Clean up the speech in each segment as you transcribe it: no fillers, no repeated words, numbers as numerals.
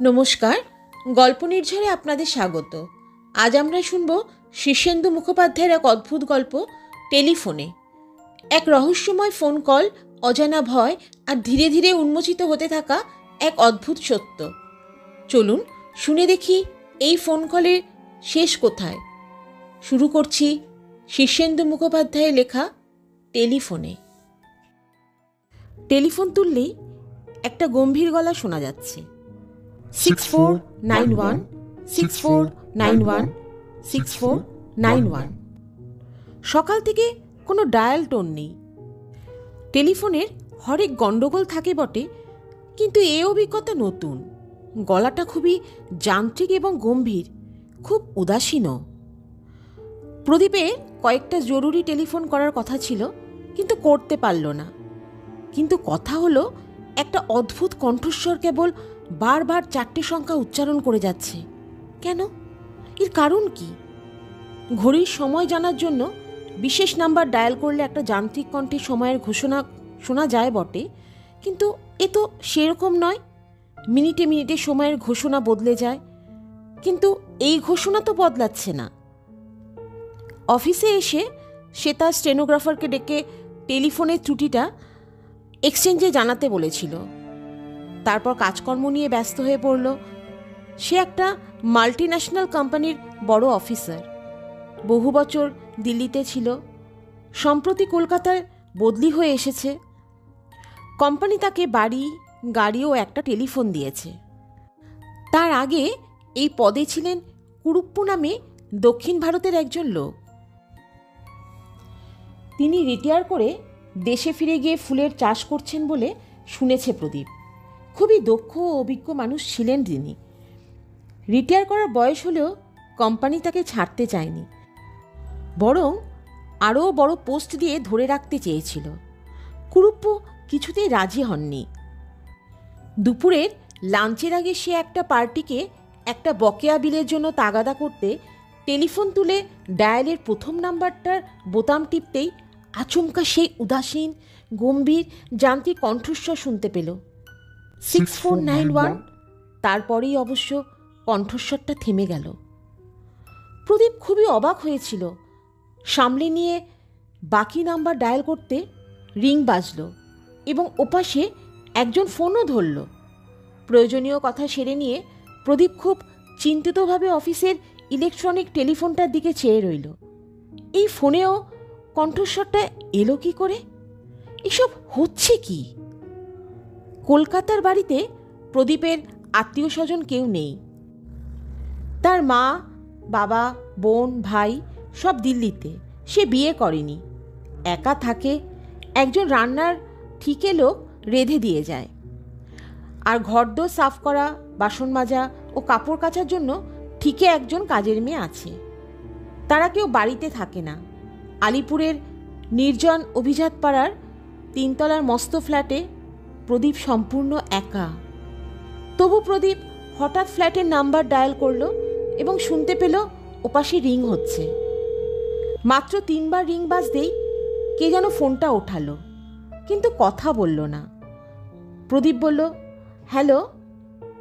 নমস্কার, গল্প নির্ঝরে আপনাদের স্বাগত। আজ আমরা শুনব শীর্ষেন্দু মুখোপাধ্যায়ের এক অদ্ভুত গল্প, টেলিফোনে। এক রহস্যময় ফোন কল, অজানা ভয় আর ধীরে ধীরে উন্মোচিত হতে থাকা এক অদ্ভুত সত্য। চলুন শুনে দেখি এই ফোন কলের শেষ কোথায়। শুরু করছি শীর্ষেন্দু মুখোপাধ্যায়ের লেখা টেলিফোনে। টেলিফোন তুললেই একটা গম্ভীর গলা শোনা যাচ্ছে। 6491 6491 6491। সকাল থেকে কোনো ডায়াল টোন নেই। টেলিফোনের হরেক গণ্ডগোল থাকে বটে, কিন্তু এ অভিজ্ঞতা নতুন। গলাটা খুবই যান্ত্রিক এবং গম্ভীর, খুব উদাসীনও। প্রদীপের কয়েকটা জরুরি টেলিফোন করার কথা ছিল, কিন্তু করতে পারল না। কিন্তু কথা হলো, একটা অদ্ভুত কণ্ঠস্বর কেবল বারবার 4টে সংখ্যা উচ্চারণ করে যাচ্ছে। কেন? এর কারণ কি? ঘড়ির সময় জানার জন্য বিশেষ নাম্বার ডায়াল করলে একটা যান্ত্রিক কণ্ঠে সময়ের ঘোষণা শোনা যায় বটে, কিন্তু এ তো সেরকম নয়। মিনিটে মিনিটে সময়ের ঘোষণা বদলে যায়, কিন্তু এই ঘোষণা তো বদলাচ্ছে না। অফিসে এসে সে তার স্টেনোগ্রাফারকে ডেকে টেলিফোনের ত্রুটিটা এক্সচেঞ্জে জানাতে বলেছিল। তারপর কাজকর্ম নিয়ে ব্যস্ত হয়ে পড়ল। সে একটা মাল্টিন্যাশনাল কোম্পানির বড় অফিসার, বহু বছর দিল্লিতে ছিল, সম্প্রতি কলকাতায় বদলি হয়ে এসেছে। কোম্পানি তাকে বাড়ি, গাড়ি ও একটা টেলিফোন দিয়েছে। তার আগে এই পদে ছিলেন কুরুপ্পু নামে দক্ষিণ ভারতের একজন লোক। তিনি রিটায়ার করে দেশে ফিরে গিয়ে ফুলের চাষ করছেন বলে শুনেছে প্রদীপ। খুবই দক্ষ ও অভিজ্ঞ মানুষ ছিলেন তিনি। রিটায়ার করার বয়স হলেও কোম্পানি তাকে ছাড়তে চায়নি, বরং আরও বড় পোস্ট দিয়ে ধরে রাখতে চেয়েছিল। কুরুপ্পু কিছুতেই রাজি হননি। দুপুরের লাঞ্চের আগে সে একটা পার্টিকে একটা বকেয়া বিলের জন্য তাগাদা করতে টেলিফোন তুলে ডায়ালের প্রথম নাম্বারটার বোতাম টিপতেই আচমকা সেই উদাসীন গম্ভীর যান্ত্রিক কণ্ঠস্বর শুনতে পেল, 6491। তারপরেই অবশ্য কণ্ঠস্বরটা থেমে গেল। প্রদীপ খুবই অবাক হয়েছিল। সামলে নিয়ে বাকি নাম্বার ডায়াল করতে রিং বাজল এবং ওপাশে একজন ফোনও ধরল। প্রয়োজনীয় কথা সেরে নিয়ে প্রদীপ খুব চিন্তিতভাবে অফিসের ইলেকট্রনিক টেলিফোনটার দিকে চেয়ে রইল। এই ফোনেও কণ্ঠস্বরটা এলো কি করে? এসব হচ্ছে কি? কলকাতার বাড়িতে প্রদীপের আত্মীয় স্বজন কেউ নেই। তার মা, বাবা, বোন, ভাই সব দিল্লিতে। সে বিয়ে করেনি, একা থাকে। একজন রান্নার ঠিকে লোক রেঁধে দিয়ে যায়, আর ঘরদোর সাফ করা, বাসন মাজা ও কাপড় কাচার জন্য ঠিকে একজন কাজের মেয়ে আছে। তারা কেউ বাড়িতে থাকে না। আলিপুরের নির্জন অভিজাত পাড়ার 3 তলার মস্ত ফ্ল্যাটে প্রদীপ সম্পূর্ণ একা। তবু প্রদীপ হঠাৎ ফ্ল্যাটের নাম্বার ডায়াল করল এবং শুনতে পেল ওপাশে রিং হচ্ছে। মাত্র 3 বার রিং বাজতেই কে যেন ফোনটা ওঠালো, কিন্তু কথা বলল না। প্রদীপ বলল, হ্যালো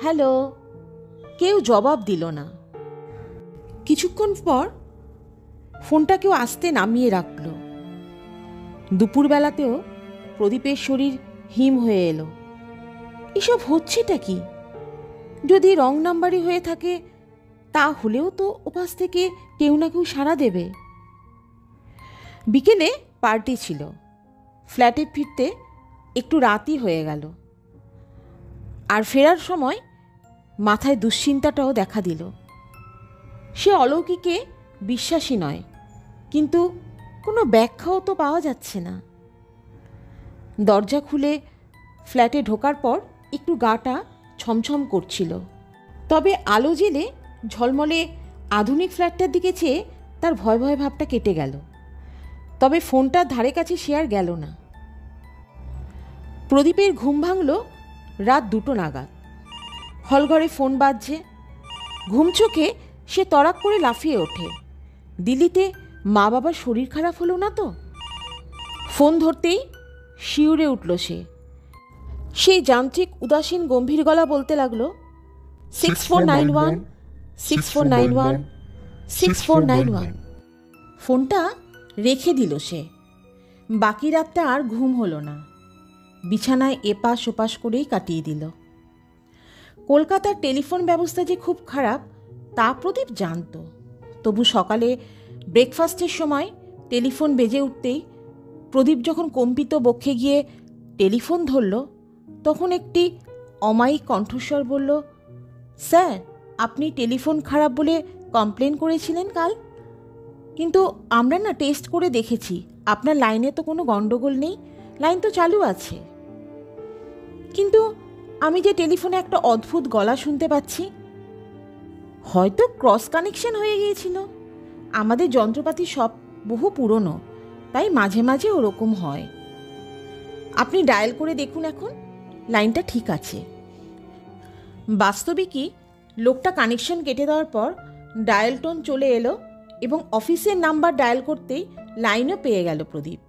হ্যালো। কেউ জবাব দিল না। কিছুক্ষণ পর ফোনটা কেউ আস্তে নামিয়ে রাখল। দুপুরবেলাতেও প্রদীপের শরীর হিম হয়ে এলো। এসব হচ্ছেটা কি? যদি রং নাম্বারই হয়ে থাকে, তা হলেও তো ওপাশ থেকে কেউ না কেউ সাড়া দেবে। বিকেলে পার্টি ছিল। ফ্ল্যাটে ফিরতে একটু রাতই হয়ে গেল, আর ফেরার সময় মাথায় দুশ্চিন্তাটাও দেখা দিল। সে অলৌকিকে বিশ্বাসী নয়, কিন্তু কোনো ব্যাখ্যাও তো পাওয়া যাচ্ছে না। দরজা খুলে ফ্ল্যাটে ঢোকার পর একটু গাটা ছমছম করছিল। তবে আলো জেলে ঝলমলে আধুনিক ফ্ল্যাটটার দিকে চেয়ে তার ভয় ভয় ভাবটা কেটে গেল। তবে ফোনটার ধারে কাছে সে আর গেল না। প্রদীপের ঘুম ভাঙল রাত 2টো নাগাদ। হলঘরে ফোন বাজছে। ঘুম চোখে সে তড়াক করে লাফিয়ে ওঠে। দিল্লিতে মা বাবার শরীর খারাপ হলো না তো? ফোন ধরতেই শিউরে উঠল সে। সেই যান্ত্রিক উদাসীন গম্ভীর গলা বলতে লাগলো, 6491 6491 6491। ফোনটা রেখে দিল সে। বাকি রাতটা আর ঘুম হলো না, বিছানায় এপাশ ওপাশ করেই কাটিয়ে দিল। কলকাতার টেলিফোন ব্যবস্থা যে খুব খারাপ তা প্রদীপ জানত, তবু সকালে ব্রেকফাস্টের সময় টেলিফোন বেজে উঠতেই প্রদীপ যখন কম্পিত বক্ষে গিয়ে টেলিফোন ধরল, তখন একটি অমায়িক কণ্ঠস্বর বলল, স্যার, আপনি টেলিফোন খারাপ বলে কমপ্লেন করেছিলেন কাল, কিন্তু আমরা না টেস্ট করে দেখেছি, আপনার লাইনে তো কোনো গণ্ডগোল নেই, লাইন তো চালু আছে। কিন্তু আমি যে টেলিফোনে একটা অদ্ভুত গলা শুনতে পাচ্ছি, হয়তো ক্রস কানেকশন হয়ে গিয়েছিল। আমাদের যন্ত্রপাতি সব বহু পুরনো, তাই মাঝে মাঝে ওরকম হয়। আপনি ডায়াল করে দেখুন, এখন লাইনটা ঠিক আছে। বাস্তবিকই লোকটা কানেকশন কেটে দেওয়ার পর ডায়াল টোন চলে এলো এবং অফিসের নাম্বার ডায়াল করতেই লাইনও পেয়ে গেল প্রদীপ।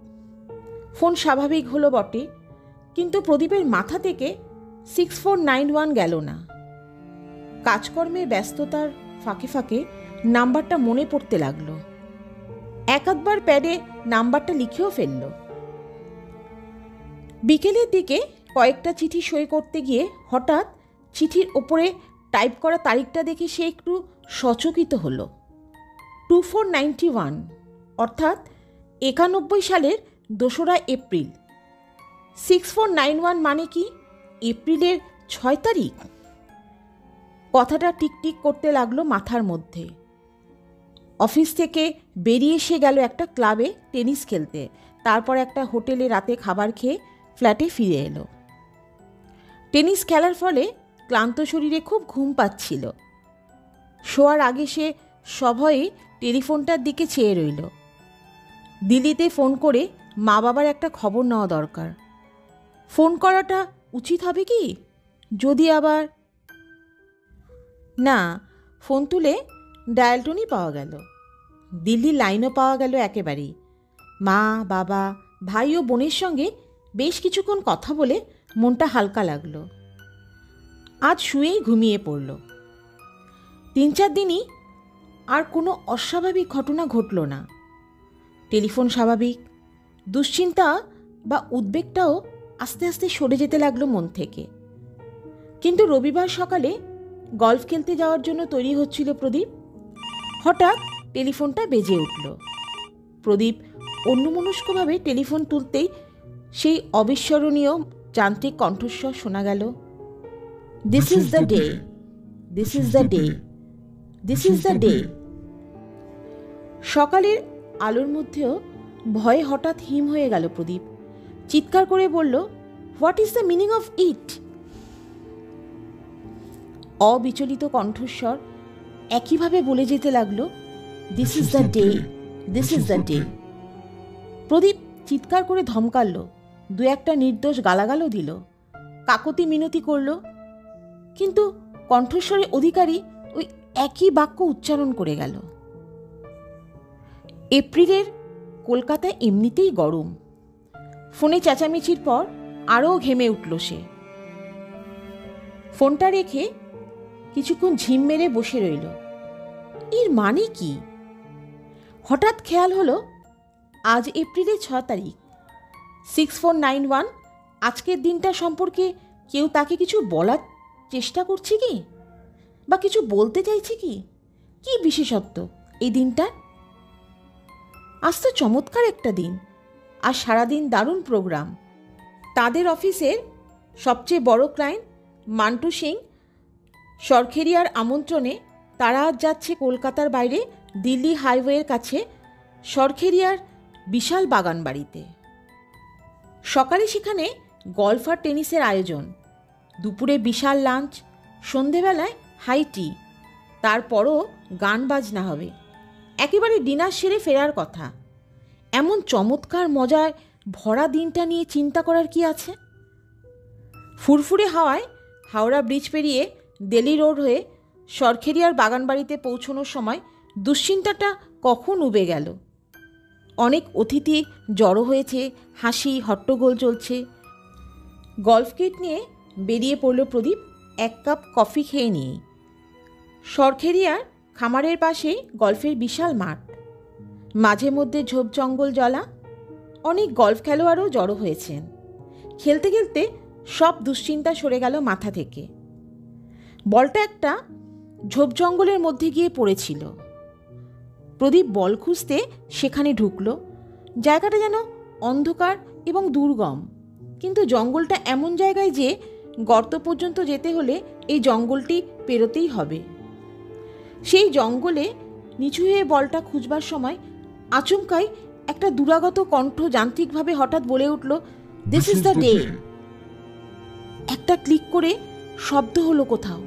ফোন স্বাভাবিক হলো বটে, কিন্তু প্রদীপের মাথা থেকে 6491 গেল না। কাজকর্মের ব্যস্ততার ফাঁকে ফাঁকে নাম্বারটা মনে পড়তে লাগলো। এক আধবার প্যাডে নাম্বারটা লিখেও ফেলল। বিকেলের দিকে কয়েকটা চিঠি সই করতে গিয়ে হঠাৎ চিঠির ওপরে টাইপ করা তারিখটা দেখে সে একটু সচকিত হলো। 2491, অর্থাৎ 91 সালের 2রা এপ্রিল। 6491 মানে কি এপ্রিলের 6 তারিখ? কথাটা টিকটিক করতে লাগলো মাথার মধ্যে। অফিস থেকে বেরিয়ে এসে গেল একটা ক্লাবে টেনিস খেলতে, তারপর একটা হোটেলে রাতে খাবার খেয়ে ফ্ল্যাটে ফিরে এলো। টেনিস খেলার ফলে ক্লান্ত শরীরে খুব ঘুম পাচ্ছিল। শোয়ার আগে সে সভয়ে টেলিফোনটার দিকে চেয়ে রইল। দিল্লিতে ফোন করে মা বাবার একটা খবর নেওয়া দরকার। ফোন করাটা উচিত হবে কি? যদি আবার না, ফোন তুলে ডায়াল টোনই পাওয়া গেল। দিল্লির লাইনও পাওয়া গেল একেবারেই। মা, বাবা, ভাই ও বোনের সঙ্গে বেশ কিছুক্ষণ কথা বলে মনটা হালকা লাগলো। আজ শুয়েই ঘুমিয়ে পড়ল। 3-4 দিনই আর কোনো অস্বাভাবিক ঘটনা ঘটল না। টেলিফোন স্বাভাবিক, দুশ্চিন্তা বা উদ্বেগটাও আস্তে আস্তে সরে যেতে লাগলো মন থেকে। কিন্তু রবিবার সকালে গলফ খেলতে যাওয়ার জন্য তৈরি হচ্ছিল প্রদীপ। হঠাৎ টেলিফোনটা বেজে উঠল। প্রদীপ অন্যমনস্কভাবে টেলিফোন তুলতেই সেই অবিস্মরণীয় যান্ত্রিক কণ্ঠস্বর শোনা গেল, this is the day, this is the day, this is the day. সকালের আলোর মধ্যেও ভয়ে হঠাৎ হিম হয়ে গেল প্রদীপ। চিৎকার করে বলল, what is the meaning of it? অবিচলিত কণ্ঠস্বর একইভাবে বলে যেতে লাগলো, this is the day, this is the day. Pradeep চিৎকার করে ধমকালো, 2-একটা নির্দোষ গালাগালও দিল, কাকতি মিনতি করল, কিন্তু কণ্ঠস্বরের অধিকারী ওই একই বাক্য উচ্চারণ করে গেল। এপ্রিলের কলকাতায় এমনিতেই গরম। ফোনে চেঁচামেচির পর আরও ঘেমে উঠল সে। ফোনটা রেখে কিছুক্ষণ ঝিম মেরে বসে রইল। এর মানে কি? হঠাৎ খেয়াল হলো, আজ এপ্রিলের 6 তারিখ। 6491, আজকের দিনটা সম্পর্কে কেউ তাকে কিছু বলার চেষ্টা করছে কি, বা কিছু বলতে চাইছে কি? কি বিশেষত্ব এই দিনটার? আজ তো চমৎকার একটা দিন, আর সারাদিন দারুণ প্রোগ্রাম। তাদের অফিসের সবচেয়ে বড় ক্লায়েন্ট মান্টু সিং সরখেরিয়ার আমন্ত্রণে তারা আজ যাচ্ছে কলকাতার বাইরে দিল্লি হাইওয়ের কাছে সরখেরিয়ার বিশাল বাগান বাড়িতে। সকালে সেখানে গলফ আর টেনিসের আয়োজন, দুপুরে বিশাল লাঞ্চ, সন্ধেবেলায় হাই টি, তারপরও গান বাজনা হবে। একেবারে ডিনার সেরে ফেরার কথা। এমন চমৎকার মজায় ভরা দিনটা নিয়ে চিন্তা করার কি আছে? ফুরফুরে হাওয়ায় হাওড়া ব্রিজ পেরিয়ে দিল্লি রোড হয়ে সরখেরিয়ার বাগানবাড়িতে পৌঁছনোর সময় দুশ্চিন্তাটা কখন উবে গেল। অনেক অতিথি জড়ো হয়েছে, হাসি হট্টগোল চলছে। গলফ কিট নিয়ে বেরিয়ে পড়ল প্রদীপ 1 কাপ কফি খেয়ে নিয়েই। সরখেরিয়ার খামারের পাশেই গল্ফের বিশাল মাঠ, মাঝে মধ্যে ঝোপ জঙ্গল জলা। অনেক গল্ফ খেলোয়াড়ও জড়ো হয়েছেন। খেলতে খেলতে সব দুশ্চিন্তা সরে গেল মাথা থেকে। বলটা একটা ঝোপ জঙ্গলের মধ্যে গিয়ে পড়েছিল। প্রদীপ বল খুঁজতে সেখানে ঢুকল। জায়গাটা যেন অন্ধকার এবং দুর্গম, কিন্তু জঙ্গলটা এমন জায়গায় যে গর্ত পর্যন্ত যেতে হলে এই জঙ্গলটি পেরোতেই হবে। সেই জঙ্গলে নিচু হয়ে বলটা খুঁজবার সময় আচমকাই একটা দুরাগত কণ্ঠ যান্ত্রিকভাবে হঠাৎ বলে উঠল, দিস ইজ দ্য ডে। একটা ক্লিক করে শব্দ হলো কোথাও।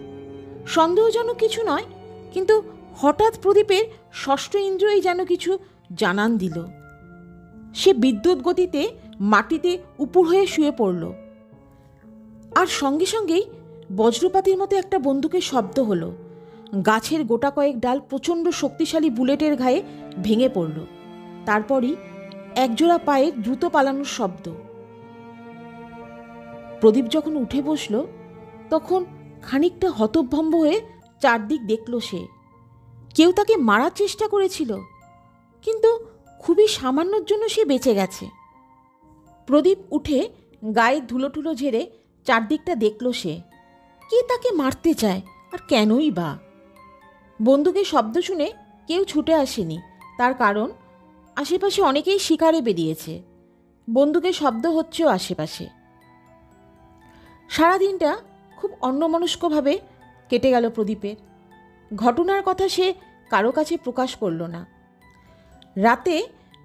সন্দেহজনক কিছু নয়, কিন্তু হঠাৎ প্রদীপের ষষ্ঠ ইন্দ্রিয়ই যেন কিছু জানান দিল। সে বিদ্যুৎ গতিতে মাটিতে উপুড় হয়ে শুয়ে পড়ল। আর সঙ্গে সঙ্গেই বজ্রপাতের মতো একটা বন্দুকের শব্দ হলো। গাছের গোটা কয়েক ডাল প্রচণ্ড শক্তিশালী বুলেটের ঘায়ে ভেঙে পড়ল। তারপরই একজোড়া পায়ের দ্রুত পালানোর শব্দ। প্রদীপ যখন উঠে বসল তখন খানিকটা হতভম্ব হয়ে চারদিক দেখল সে। কেউ তাকে মারার চেষ্টা করেছিল, কিন্তু খুবই সামান্যর জন্য সে বেঁচে গেছে। প্রদীপ উঠে গায়ে ধুলো টুলো ঝেড়ে চারদিকটা দেখল সে। কে তাকে মারতে চায় আর কেনই বা? বন্দুকের শব্দ শুনে কেউ ছুটে আসেনি, তার কারণ আশেপাশে অনেকেই শিকারে বেরিয়েছে। বন্দুকের শব্দ হচ্ছেও আশেপাশে। সারাদিনটা খুব অন্যমনস্কভাবে কেটে গেল প্রদীপের। ঘটনার কথা সে কারো কাছে প্রকাশ করল না। রাতে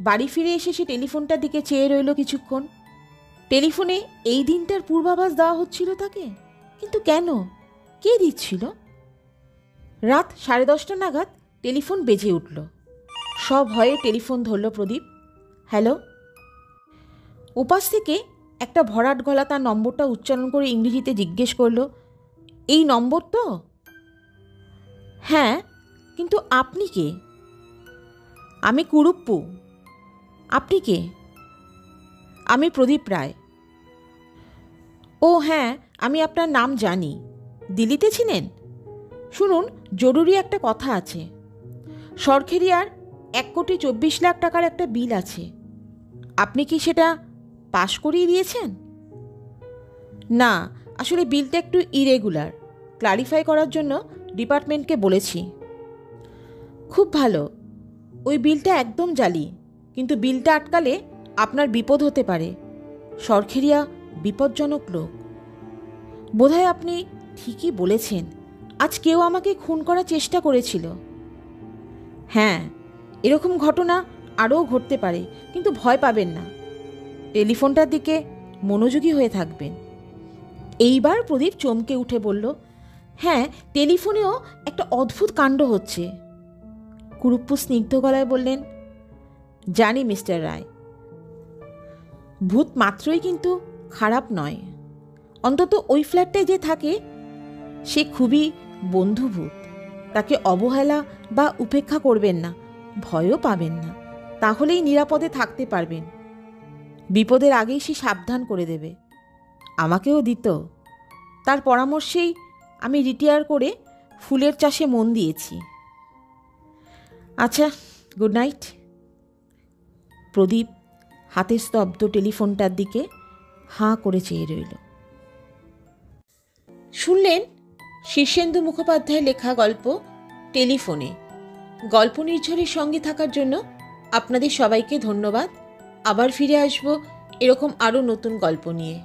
বাড়ি ফিরে এসে সে টেলিফোনটার দিকে চেয়ে রইল কিছুক্ষণ। টেলিফোনে এই দিনটার পূর্বাভাস দেওয়া হচ্ছিল তাকে, কিন্তু কেন? কে দিচ্ছিল? রাত 10:30 নাগাদ টেলিফোন বেজে উঠল। সব ভয়ে টেলিফোন ধরল প্রদীপ। হ্যালো। উপাস থেকে একটা ভরাট গলা তার নম্বরটা উচ্চারণ করে ইংরেজিতে জিজ্ঞেস করল, এই নম্বর তো? হ্যাঁ, কিন্তু আপনি কে? আমি কুরুপ্পু। আপনি কে? আমি প্রদীপ রায়। ও হ্যাঁ, আমি আপনার নাম জানি। দিল্লিতে ছিলেন? শুনুন, জরুরি একটা কথা আছে। সরখেরিয়ার 1,24,00,000 টাকার একটা বিল আছে। আপনি কি সেটা পাশ করিয়ে দিয়েছেন? না, আসলে বিলটা একটু ইরেগুলার। ক্লারিফাই করার জন্য ডিপার্টমেন্টকে বলেছি। খুব ভালো। ওই বিলটা একদম জালি, কিন্তু বিলটা আটকালে আপনার বিপদ হতে পারে। সরখেরিয়া বিপজ্জনক লোক। বোধহয় আপনি ঠিকই বলেছেন। আজ কেউ আমাকে খুন করার চেষ্টা করেছিল। হ্যাঁ, এরকম ঘটনা আরও ঘটতে পারে, কিন্তু ভয় পাবেন না। টেলিফোনটার দিকে মনোযোগী হয়ে থাকবেন। এইবার প্রদীপ চমকে উঠে বলল, হ্যাঁ, টেলিফোনেও একটা অদ্ভুত কাণ্ড হচ্ছে। কুরুপ্পু স্নিগ্ধ গলায় বললেন, জানি মিস্টার রায়। ভূত মাত্রই কিন্তু খারাপ নয়। অন্তত ওই ফ্ল্যাটটায় যে থাকে সে খুবই বন্ধুভূত। তাকে অবহেলা বা উপেক্ষা করবেন না, ভয়ও পাবেন না। তাহলেই নিরাপদে থাকতে পারবেন। বিপদের আগেই সে সাবধান করে দেবে। আমাকেও দিত। তার পরামর্শেই আমি রিটায়ার করে ফুলের চাষে মন দিয়েছি। আচ্ছা, গুড নাইট। প্রদীপ হাতে স্তব্ধ টেলিফোনটার দিকে হাঁ করে চেয়ে রইল। শুনলেন শীর্ষেন্দু মুখোপাধ্যায়ের লেখা গল্প টেলিফোনে। গল্প নির্ঝরের সঙ্গে থাকার জন্য আপনাদের সবাইকে ধন্যবাদ। আবার ফিরে আসব এরকম আরও নতুন গল্প নিয়ে।